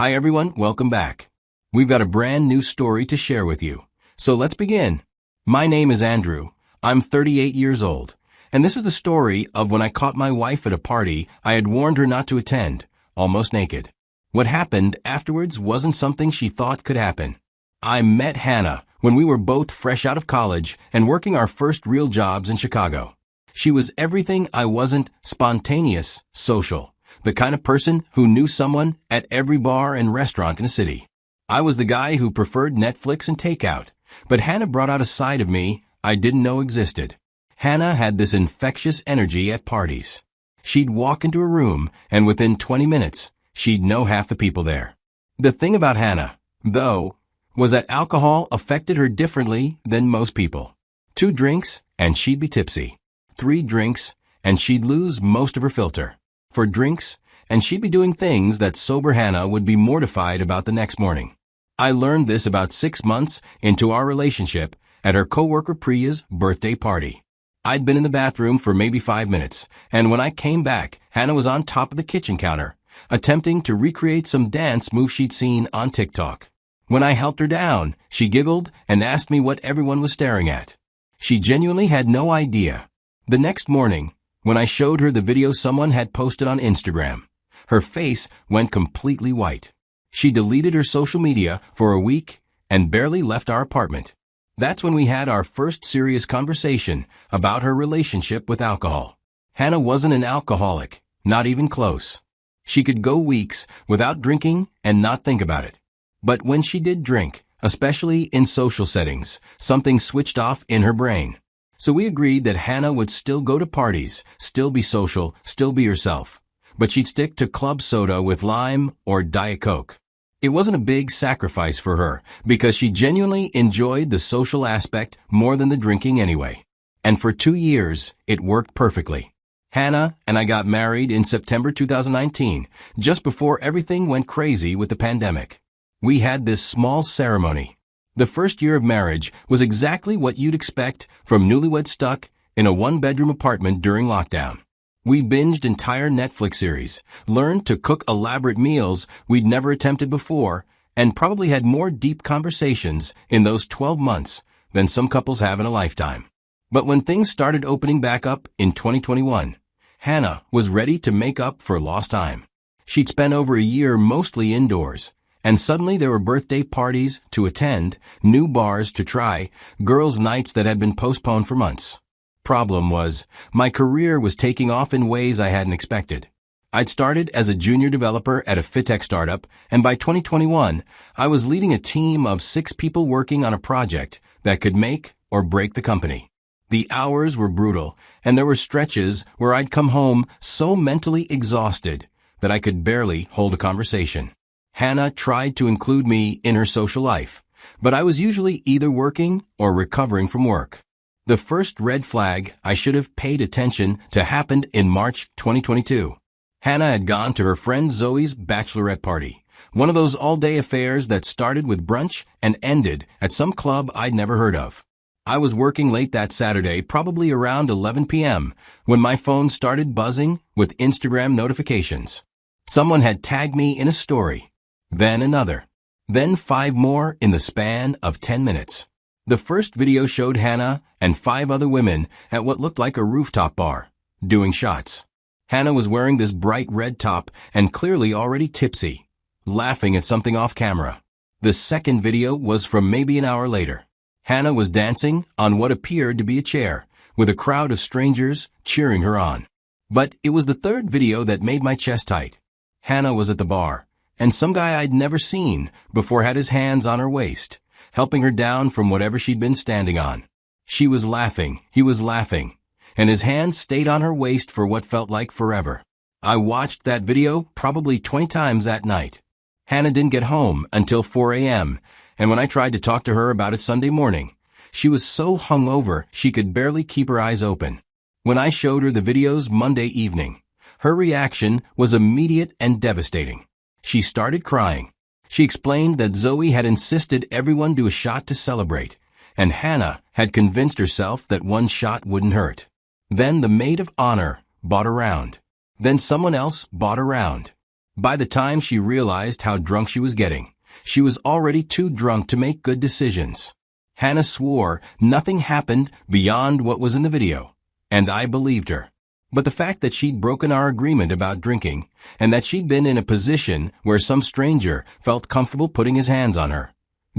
Hi everyone, welcome back. We've got a brand new story to share with you. So let's begin. My name is Andrew. I'm 38 years old. And this is the story of when I caught my wife at a party I had warned her not to attend, almost naked. What happened afterwards wasn't something she thought could happen. I met Hannah when we were both fresh out of college and working our first real jobs in Chicago. She was everything I wasn't: spontaneous, social. The kind of person who knew someone at every bar and restaurant in the city. I was the guy who preferred Netflix and takeout, but Hannah brought out a side of me I didn't know existed. Hannah had this infectious energy at parties. She'd walk into a room, and within 20 minutes, she'd know half the people there. The thing about Hannah, though, was that alcohol affected her differently than most people. 2 drinks, and she'd be tipsy. 3 drinks, and she'd lose most of her filter. 4 drinks, and she'd be doing things that sober Hannah would be mortified about the next morning. I learned this about 6 months into our relationship at her coworker Priya's birthday party. I'd been in the bathroom for maybe 5 minutes, and when I came back, Hannah was on top of the kitchen counter, attempting to recreate some dance move she'd seen on TikTok. When I helped her down, she giggled and asked me what everyone was staring at. She genuinely had no idea. The next morning, when I showed her the video someone had posted on Instagram, her face went completely white. She deleted her social media for a week and barely left our apartment. That's when we had our first serious conversation about her relationship with alcohol. Hannah wasn't an alcoholic, not even close. She could go weeks without drinking and not think about it. But when she did drink, especially in social settings, something switched off in her brain. So we agreed that Hannah would still go to parties, still be social, still be herself. But she'd stick to club soda with lime or Diet Coke. It wasn't a big sacrifice for her, because she genuinely enjoyed the social aspect more than the drinking anyway. And for 2 years, it worked perfectly. Hannah and I got married in September 2019, just before everything went crazy with the pandemic. We had this small ceremony. The first year of marriage was exactly what you'd expect from newlyweds stuck in a 1-bedroom apartment during lockdown. We binged entire Netflix series, learned to cook elaborate meals we'd never attempted before, and probably had more deep conversations in those 12 months than some couples have in a lifetime. But when things started opening back up in 2021, Hannah was ready to make up for lost time. She'd spent over a year mostly indoors, and suddenly there were birthday parties to attend, new bars to try, girls' nights that had been postponed for months. Problem was, my career was taking off in ways I hadn't expected. I'd started as a junior developer at a fintech startup, and by 2021, I was leading a team of 6 people working on a project that could make or break the company. The hours were brutal, and there were stretches where I'd come home so mentally exhausted that I could barely hold a conversation. Hannah tried to include me in her social life, but I was usually either working or recovering from work. The first red flag I should have paid attention to happened in March 2022. Hannah had gone to her friend Zoe's bachelorette party, one of those all-day affairs that started with brunch and ended at some club I'd never heard of. I was working late that Saturday, probably around 11 p.m., when my phone started buzzing with Instagram notifications. Someone had tagged me in a story. Then another. Then 5 more in the span of 10 minutes. The first video showed Hannah and 5 other women at what looked like a rooftop bar, doing shots. Hannah was wearing this bright red top and clearly already tipsy, laughing at something off camera. The second video was from maybe an hour later. Hannah was dancing on what appeared to be a chair, with a crowd of strangers cheering her on. But it was the third video that made my chest tight. Hannah was at the bar, and some guy I'd never seen before had his hands on her waist, helping her down from whatever she'd been standing on. She was laughing, he was laughing, and his hands stayed on her waist for what felt like forever. I watched that video probably 20 times that night. Hannah didn't get home until 4 a.m., and when I tried to talk to her about it Sunday morning, she was so hungover she could barely keep her eyes open. When I showed her the videos Monday evening, her reaction was immediate and devastating. She started crying. She explained that Zoe had insisted everyone do a shot to celebrate, and Hannah had convinced herself that one shot wouldn't hurt. Then the maid of honor bought a round. Then someone else bought a round. By the time she realized how drunk she was getting, she was already too drunk to make good decisions. Hannah swore nothing happened beyond what was in the video, and I believed her. But the fact that she'd broken our agreement about drinking, and that she'd been in a position where some stranger felt comfortable putting his hands on her,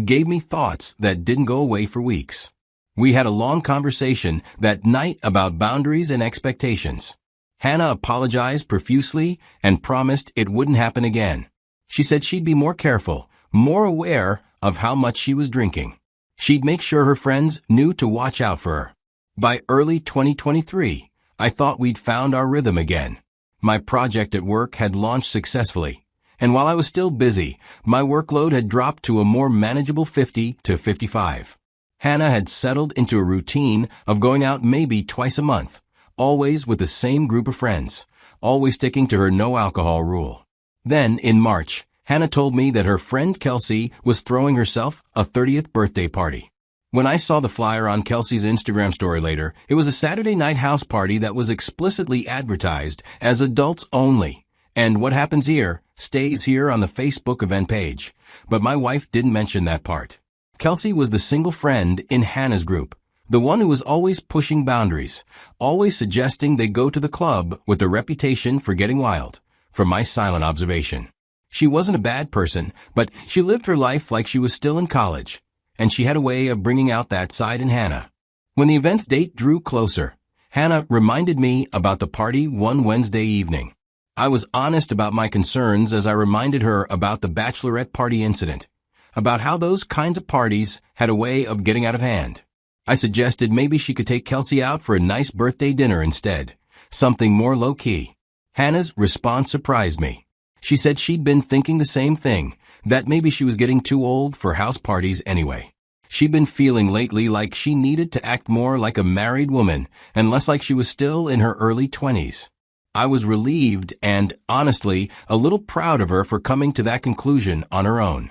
gave me thoughts that didn't go away for weeks. We had a long conversation that night about boundaries and expectations. Hannah apologized profusely and promised it wouldn't happen again. She said she'd be more careful, more aware of how much she was drinking. She'd make sure her friends knew to watch out for her. By early 2023, I thought we'd found our rhythm again. My project at work had launched successfully, and while I was still busy, my workload had dropped to a more manageable 50 to 55. Hannah had settled into a routine of going out maybe twice a month, always with the same group of friends, always sticking to her no alcohol rule. Then, in March, Hannah told me that her friend Kelsey was throwing herself a 30th birthday party. When I saw the flyer on Kelsey's Instagram story later, it was a Saturday night house party that was explicitly advertised as adults only. And what happens here stays here on the Facebook event page. But my wife didn't mention that part. Kelsey was the single friend in Hannah's group, the one who was always pushing boundaries, always suggesting they go to the club with a reputation for getting wild, from my silent observation. She wasn't a bad person, but she lived her life like she was still in college, and she had a way of bringing out that side in Hannah. When the event's date drew closer, Hannah reminded me about the party one Wednesday evening. I was honest about my concerns as I reminded her about the bachelorette party incident, about how those kinds of parties had a way of getting out of hand. I suggested maybe she could take Kelsey out for a nice birthday dinner instead, something more low-key. Hannah's response surprised me. She said she'd been thinking the same thing, that maybe she was getting too old for house parties anyway. She'd been feeling lately like she needed to act more like a married woman and less like she was still in her early 20s. I was relieved and, honestly, a little proud of her for coming to that conclusion on her own.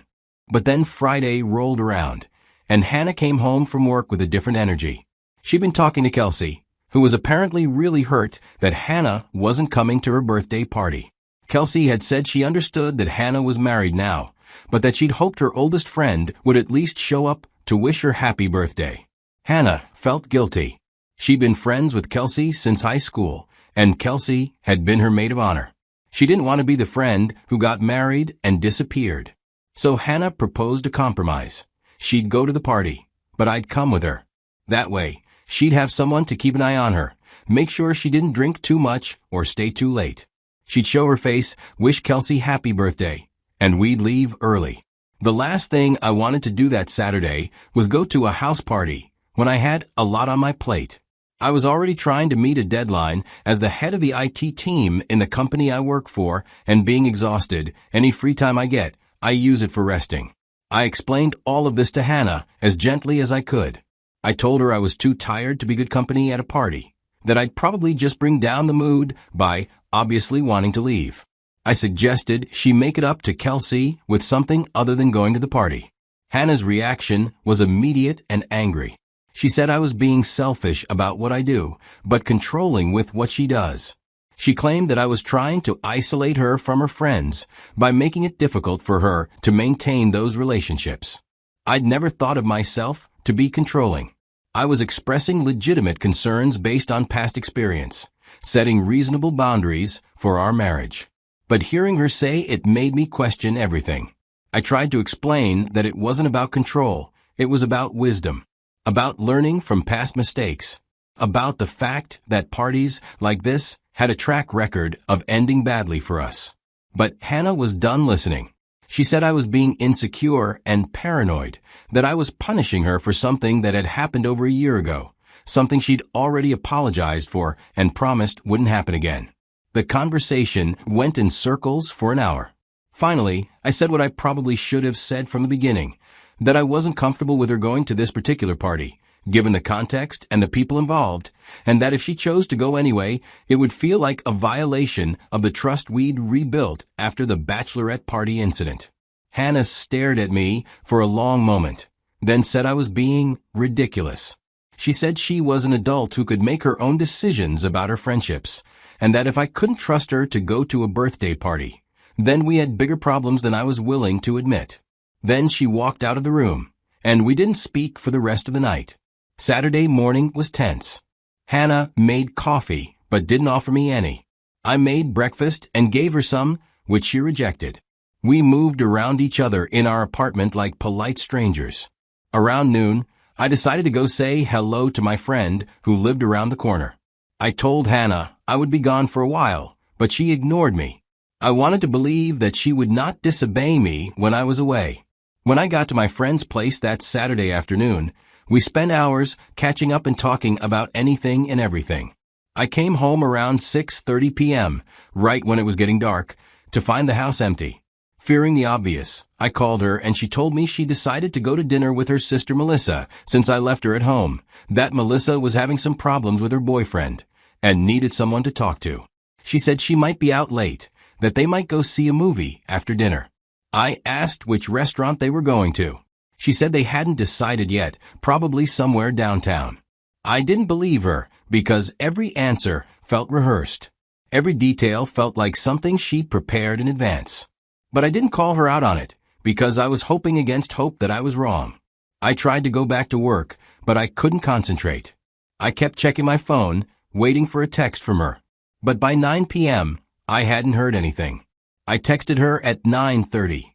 But then Friday rolled around, and Hannah came home from work with a different energy. She'd been talking to Kelsey, who was apparently really hurt that Hannah wasn't coming to her birthday party. Kelsey had said she understood that Hannah was married now, but that she'd hoped her oldest friend would at least show up to wish her happy birthday. Hannah felt guilty. She'd been friends with Kelsey since high school, and Kelsey had been her maid of honor. She didn't want to be the friend who got married and disappeared. So Hannah proposed a compromise. She'd go to the party, but I'd come with her. That way, she'd have someone to keep an eye on her, make sure she didn't drink too much or stay too late. She'd show her face, wish Kelsey happy birthday, and we'd leave early. The last thing I wanted to do that Saturday was go to a house party when I had a lot on my plate. I was already trying to meet a deadline as the head of the IT team in the company I work for, and being exhausted, any free time I get, I use it for resting. I explained all of this to Hannah as gently as I could. I told her I was too tired to be good company at a party, that I'd probably just bring down the mood by obviously wanting to leave. I suggested she make it up to Kelsey with something other than going to the party. Hannah's reaction was immediate and angry. She said I was being selfish about what I do, but controlling with what she does. She claimed that I was trying to isolate her from her friends by making it difficult for her to maintain those relationships. I'd never thought of myself to be controlling. I was expressing legitimate concerns based on past experience, setting reasonable boundaries for our marriage. But hearing her say it made me question everything. I tried to explain that it wasn't about control, it was about wisdom, about learning from past mistakes, about the fact that parties like this had a track record of ending badly for us. But Hannah was done listening. She said I was being insecure and paranoid, that I was punishing her for something that had happened over a year ago, something she'd already apologized for and promised wouldn't happen again. The conversation went in circles for an hour. Finally, I said what I probably should have said from the beginning, that I wasn't comfortable with her going to this particular party, given the context and the people involved, and that if she chose to go anyway, it would feel like a violation of the trust we'd rebuilt after the bachelorette party incident. Hannah stared at me for a long moment, then said I was being ridiculous. She said she was an adult who could make her own decisions about her friendships, and that if I couldn't trust her to go to a birthday party, Then we had bigger problems than I was willing to admit. Then she walked out of the room, and we didn't speak for the rest of the night. Saturday morning was tense. Hannah made coffee, but didn't offer me any. I made breakfast and gave her some, which she rejected. We moved around each other in our apartment like polite strangers. Around noon, I decided to go say hello to my friend who lived around the corner. I told Hannah I would be gone for a while, but she ignored me. I wanted to believe that she would not disobey me when I was away. When I got to my friend's place that Saturday afternoon, we spent hours catching up and talking about anything and everything. I came home around 6:30 p.m., right when it was getting dark, to find the house empty. Fearing the obvious, I called her and she told me she decided to go to dinner with her sister Melissa since I left her at home, that Melissa was having some problems with her boyfriend and needed someone to talk to. She said she might be out late, that they might go see a movie after dinner. I asked which restaurant they were going to. She said they hadn't decided yet, probably somewhere downtown. I didn't believe her because every answer felt rehearsed. Every detail felt like something she'd prepared in advance. But I didn't call her out on it because I was hoping against hope that I was wrong. I tried to go back to work, but I couldn't concentrate. I kept checking my phone, waiting for a text from her. But by 9 p.m., I hadn't heard anything. I texted her at 9:30.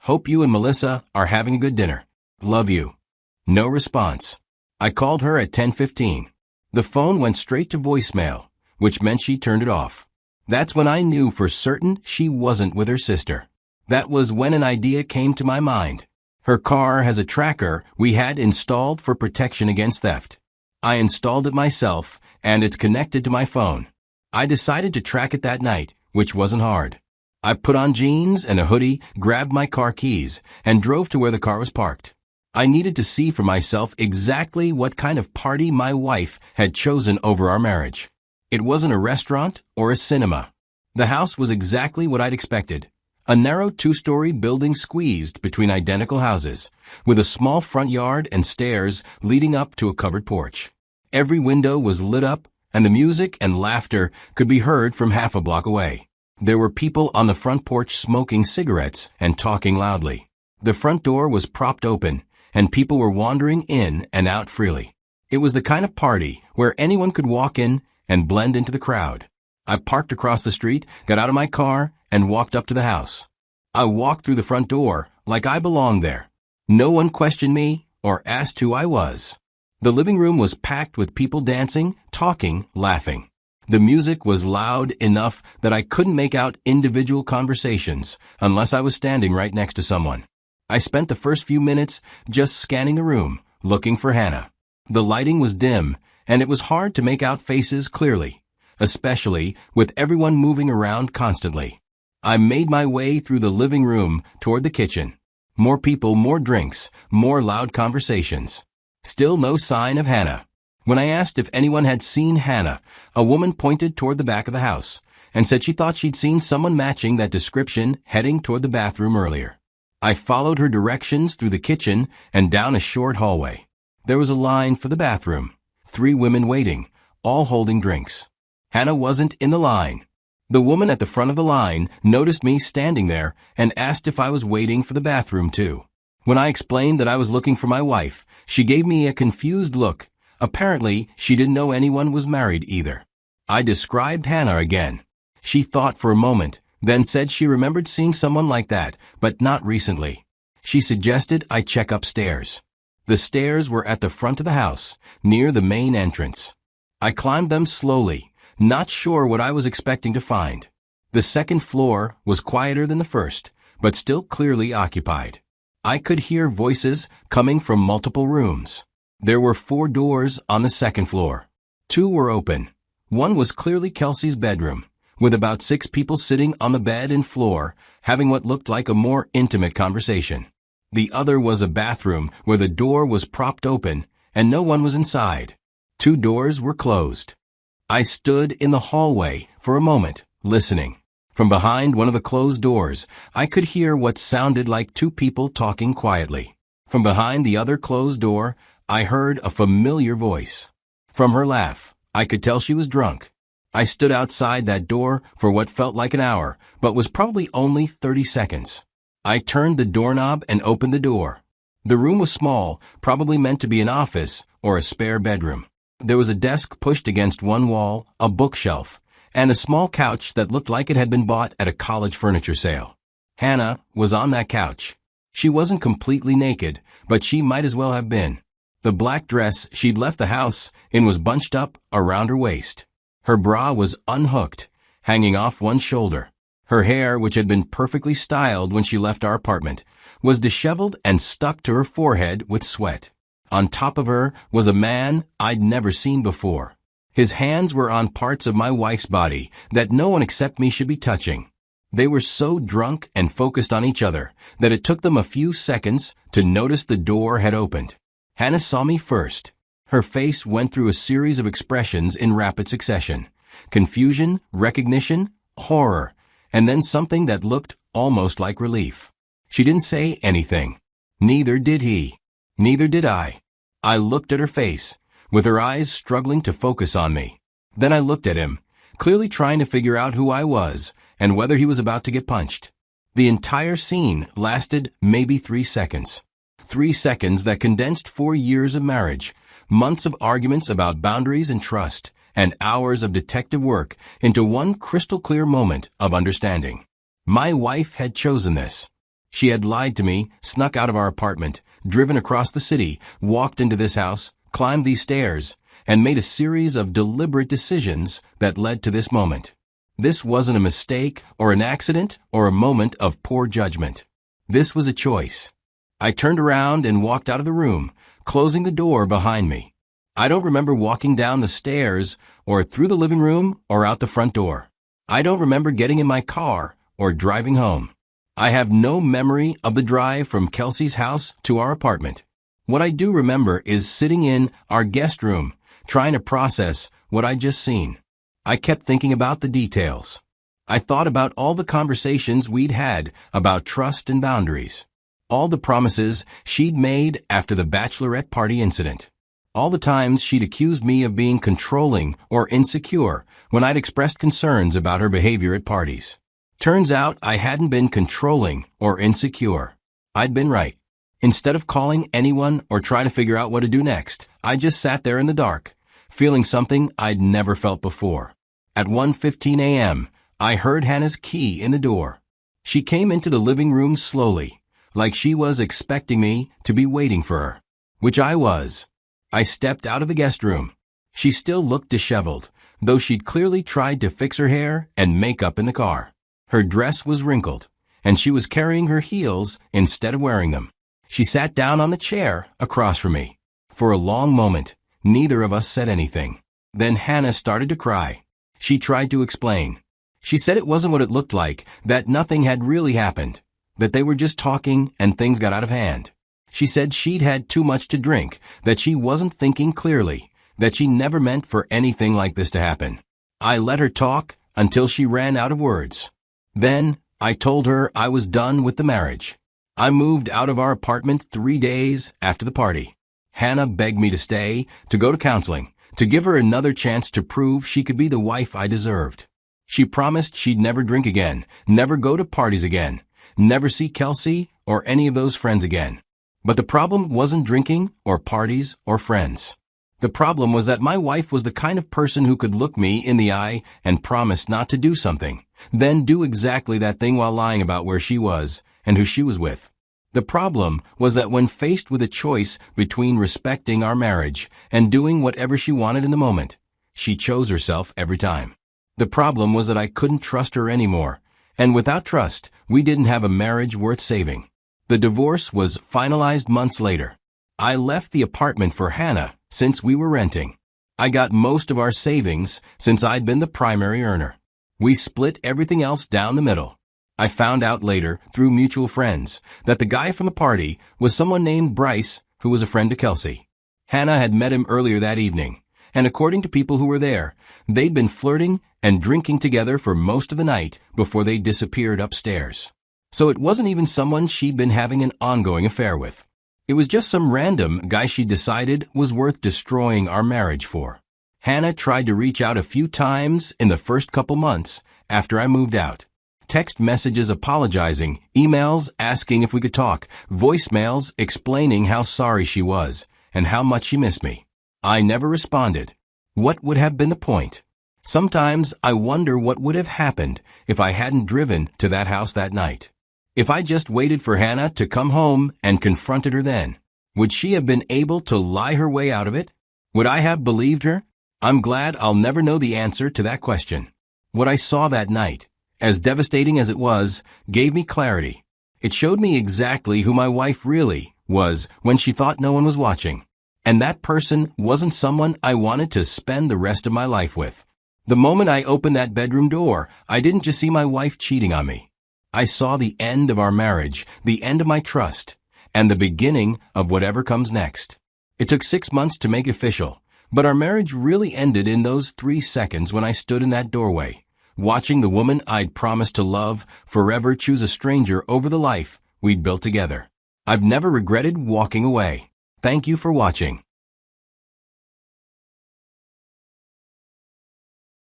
Hope you and Melissa are having a good dinner. Love you. No response. I called her at 10:15. The phone went straight to voicemail, which meant she turned it off. That's when I knew for certain she wasn't with her sister. That was when an idea came to my mind. Her car has a tracker we had installed for protection against theft. I installed it myself, and it's connected to my phone. I decided to track it that night, which wasn't hard. I put on jeans and a hoodie, grabbed my car keys, and drove to where the car was parked. I needed to see for myself exactly what kind of party my wife had chosen over our marriage. It wasn't a restaurant or a cinema. The house was exactly what I'd expected. A narrow 2-story building squeezed between identical houses, with a small front yard and stairs leading up to a covered porch. Every window was lit up, and the music and laughter could be heard from half a block away. There were people on the front porch smoking cigarettes and talking loudly. The front door was propped open, and people were wandering in and out freely. It was the kind of party where anyone could walk in and blend into the crowd. I parked across the street, got out of my car, and walked up to the house. I walked through the front door like I belonged there. No one questioned me or asked who I was. The living room was packed with people dancing, talking, laughing. The music was loud enough that I couldn't make out individual conversations unless I was standing right next to someone. I spent the first few minutes just scanning the room, looking for Hannah. The lighting was dim, and it was hard to make out faces clearly, especially with everyone moving around constantly. I made my way through the living room toward the kitchen. More people, more drinks, more loud conversations. Still no sign of Hannah. When I asked if anyone had seen Hannah, a woman pointed toward the back of the house and said she thought she'd seen someone matching that description heading toward the bathroom earlier. I followed her directions through the kitchen and down a short hallway. There was a line for the bathroom. 3 women waiting, all holding drinks. Hannah wasn't in the line. The woman at the front of the line noticed me standing there and asked if I was waiting for the bathroom too. When I explained that I was looking for my wife, she gave me a confused look. Apparently, she didn't know anyone was married either. I described Hannah again. She thought for a moment, then said she remembered seeing someone like that, but not recently. She suggested I check upstairs. The stairs were at the front of the house, near the main entrance. I climbed them slowly, not sure what I was expecting to find. The second floor was quieter than the first, but still clearly occupied. I could hear voices coming from multiple rooms. There were 4 doors on the second floor. 2 were open. One was clearly Kelsey's bedroom, with about 6 people sitting on the bed and floor, having what looked like a more intimate conversation. The other was a bathroom where the door was propped open and no one was inside. 2 doors were closed. I stood in the hallway for a moment, listening. From behind one of the closed doors, I could hear what sounded like 2 people talking quietly. From behind the other closed door, I heard a familiar voice. From her laugh, I could tell she was drunk. I stood outside that door for what felt like an hour, but was probably only 30 seconds. I turned the doorknob and opened the door. The room was small, probably meant to be an office or a spare bedroom. There was a desk pushed against one wall, a bookshelf, and a small couch that looked like it had been bought at a college furniture sale. Hannah was on that couch. She wasn't completely naked, but she might as well have been. The black dress she'd left the house in was bunched up around her waist. Her bra was unhooked, hanging off one shoulder. Her hair, which had been perfectly styled when she left our apartment, was disheveled and stuck to her forehead with sweat. On top of her was a man I'd never seen before. His hands were on parts of my wife's body that no one except me should be touching. They were so drunk and focused on each other that it took them a few seconds to notice the door had opened. Hannah saw me first. Her face went through a series of expressions in rapid succession: confusion, recognition, horror, and then something that looked almost like relief. She didn't say anything. Neither did he. Neither did I. I looked at her face, with her eyes struggling to focus on me. Then I looked at him, clearly trying to figure out who I was and whether he was about to get punched. The entire scene lasted maybe 3 seconds. 3 seconds that condensed 4 years of marriage, months of arguments about boundaries and trust, and hours of detective work into one crystal-clear moment of understanding. My wife had chosen this. She had lied to me, snuck out of our apartment, driven across the city, walked into this house, climbed these stairs, and made a series of deliberate decisions that led to this moment. This wasn't a mistake or an accident or a moment of poor judgment. This was a choice. I turned around and walked out of the room, closing the door behind me. I don't remember walking down the stairs or through the living room or out the front door. I don't remember getting in my car or driving home. I have no memory of the drive from Kelsey's house to our apartment. What I do remember is sitting in our guest room, trying to process what I'd just seen. I kept thinking about the details. I thought about all the conversations we'd had about trust and boundaries. All the promises she'd made after the bachelorette party incident. All the times she'd accused me of being controlling or insecure when I'd expressed concerns about her behavior at parties. Turns out I hadn't been controlling or insecure. I'd been right. Instead of calling anyone or trying to figure out what to do next, I just sat there in the dark, feeling something I'd never felt before. At 1:15 a.m., I heard Hannah's key in the door. She came into the living room slowly, like she was expecting me to be waiting for her, which I was. I stepped out of the guest room. She still looked disheveled, though she'd clearly tried to fix her hair and makeup in the car. Her dress was wrinkled, and she was carrying her heels instead of wearing them. She sat down on the chair across from me. For a long moment, neither of us said anything. Then Hannah started to cry. She tried to explain. She said it wasn't what it looked like, that nothing had really happened, that they were just talking and things got out of hand. She said she'd had too much to drink, that she wasn't thinking clearly, that she never meant for anything like this to happen. I let her talk until she ran out of words. Then I told her I was done with the marriage. I moved out of our apartment 3 days after the party. Hannah begged me to stay, to go to counseling, to give her another chance to prove she could be the wife I deserved. She promised she'd never drink again, never go to parties again, never see Kelsey or any of those friends again. But the problem wasn't drinking or parties or friends. The problem was that my wife was the kind of person who could look me in the eye and promise not to do something, then do exactly that thing while lying about where she was and who she was with. The problem was that when faced with a choice between respecting our marriage and doing whatever she wanted in the moment, she chose herself every time. The problem was that I couldn't trust her anymore, and without trust, we didn't have a marriage worth saving. The divorce was finalized months later. I left the apartment for Hannah since we were renting. I got most of our savings since I'd been the primary earner. We split everything else down the middle. I found out later, through mutual friends, that the guy from the party was someone named Bryce, who was a friend to Kelsey. Hannah had met him earlier that evening, and according to people who were there, they'd been flirting and drinking together for most of the night before they disappeared upstairs. So it wasn't even someone she'd been having an ongoing affair with. It was just some random guy she decided was worth destroying our marriage for. Hannah tried to reach out a few times in the first couple months after I moved out. Text messages apologizing, emails asking if we could talk, voicemails explaining how sorry she was and how much she missed me. I never responded. What would have been the point? Sometimes I wonder what would have happened if I hadn't driven to that house that night. If I just waited for Hannah to come home and confronted her then, would she have been able to lie her way out of it? Would I have believed her? I'm glad I'll never know the answer to that question. What I saw that night, as devastating as it was, gave me clarity. It showed me exactly who my wife really was when she thought no one was watching. And that person wasn't someone I wanted to spend the rest of my life with. The moment I opened that bedroom door, I didn't just see my wife cheating on me. I saw the end of our marriage, the end of my trust, and the beginning of whatever comes next. It took 6 months to make it official, but our marriage really ended in those 3 seconds when I stood in that doorway, watching the woman I'd promised to love forever choose a stranger over the life we'd built together. I've never regretted walking away. Thank you for watching.